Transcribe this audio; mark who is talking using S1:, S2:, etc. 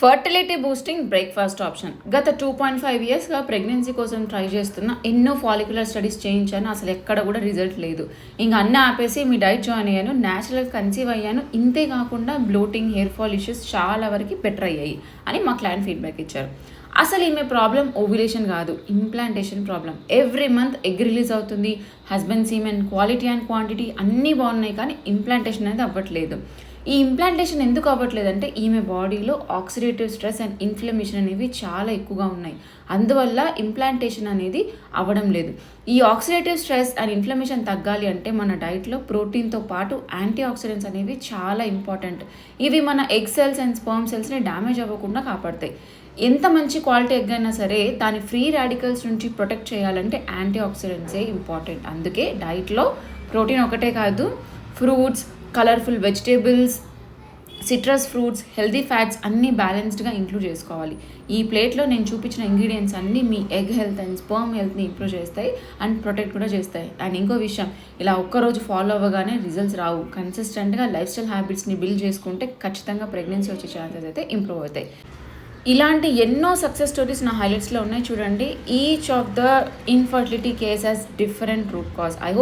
S1: Fertility boosting breakfast option. గత 2.5 ఇయర్స్గా pregnancy కోసం ట్రై చేస్తున్న ఎన్నో ఫాలిక్యులర్ స్టడీస్ చేయించాను. అసలు ఎక్కడ కూడా రిజల్ట్ లేదు. ఇంకా అన్నీ ఆపేసి మీ డైట్ జాయిన్ అయ్యాను. న్యాచురల్ కన్సీవ్ అయ్యాను. ఇంతే కాకుండా బ్లోటింగ్, హెయిర్ ఫాల్ ఇష్యూస్ చాలా వరకు బెటర్ అయ్యాయి అని మా క్లయింట్ ఫీడ్బ్యాక్ ఇచ్చారు. అసలు ఈమె ప్రాబ్లం ఓవ్యులేషన్ కాదు, implantation problem. Every month egg release అవుతుంది. Husband semen quality and quantity అన్నీ బాగున్నాయి, కానీ ఇంప్లాంటేషన్ అనేది అవ్వట్లేదు. ఈ ఇంప్లాంటేషన్ ఎందుకు అవ్వట్లేదంటే ఈమె బాడీలో ఆక్సిడేటివ్ స్ట్రెస్ అండ్ ఇన్ఫ్లమేషన్ అనేవి చాలా ఎక్కువగా ఉన్నాయి. అందువల్ల ఇంప్లాంటేషన్ అనేది అవ్వడం లేదు. ఈ ఆక్సిడేటివ్ స్ట్రెస్ అండ్ ఇన్ఫ్లమేషన్ తగ్గాలి అంటే మన డైట్లో ప్రోటీన్తో పాటు యాంటీ ఆక్సిడెంట్స్ అనేవి చాలా ఇంపార్టెంట్. ఇవి మన ఎగ్ సెల్స్ అండ్ స్పర్మ్ సెల్స్ని డ్యామేజ్ అవ్వకుండా కాపాడతాయి. ఎంత మంచి క్వాలిటీ ఎగ్ అయినా సరే దాని ఫ్రీ రాడికల్స్ నుంచి ప్రొటెక్ట్ చేయాలంటే యాంటీ ఆక్సిడెంట్సే ఇంపార్టెంట్. అందుకే డైట్లో ప్రోటీన్ ఒకటే కాదు, fruits, colourful vegetables, citrus fruits, healthy fats అన్నీ బ్యాలెన్స్డ్గా ఇంక్లూడ్ చేసుకోవాలి. ఈ ప్లేట్లో నేను చూపించిన ఇంగ్రీడియంట్స్ అన్నీ మీ ఎగ్ హెల్త్ అండ్ స్పర్మ్ హెల్త్ని ఇంప్రూవ్ చేస్తాయి అండ్ ప్రొటెక్ట్ కూడా చేస్తాయి. అండ్ ఇంకో విషయం, ఇలా ఒక్కరోజు ఫాలో అవ్వగానే రిజల్ట్స్ రావు. కన్సిస్టెంట్గా లైఫ్ స్టైల్ హ్యాబిట్స్ని బిల్డ్ చేసుకుంటే ఖచ్చితంగా ప్రెగ్నెన్సీ వచ్చే ఛాన్సెస్ అయితే ఇంప్రూవ్ అవుతాయి. ఇలాంటి ఎన్నో సక్సెస్ స్టోరీస్ నా హైలైట్స్లో ఉన్నాయి చూడండి. Each of the infertility cases different root cause. I hope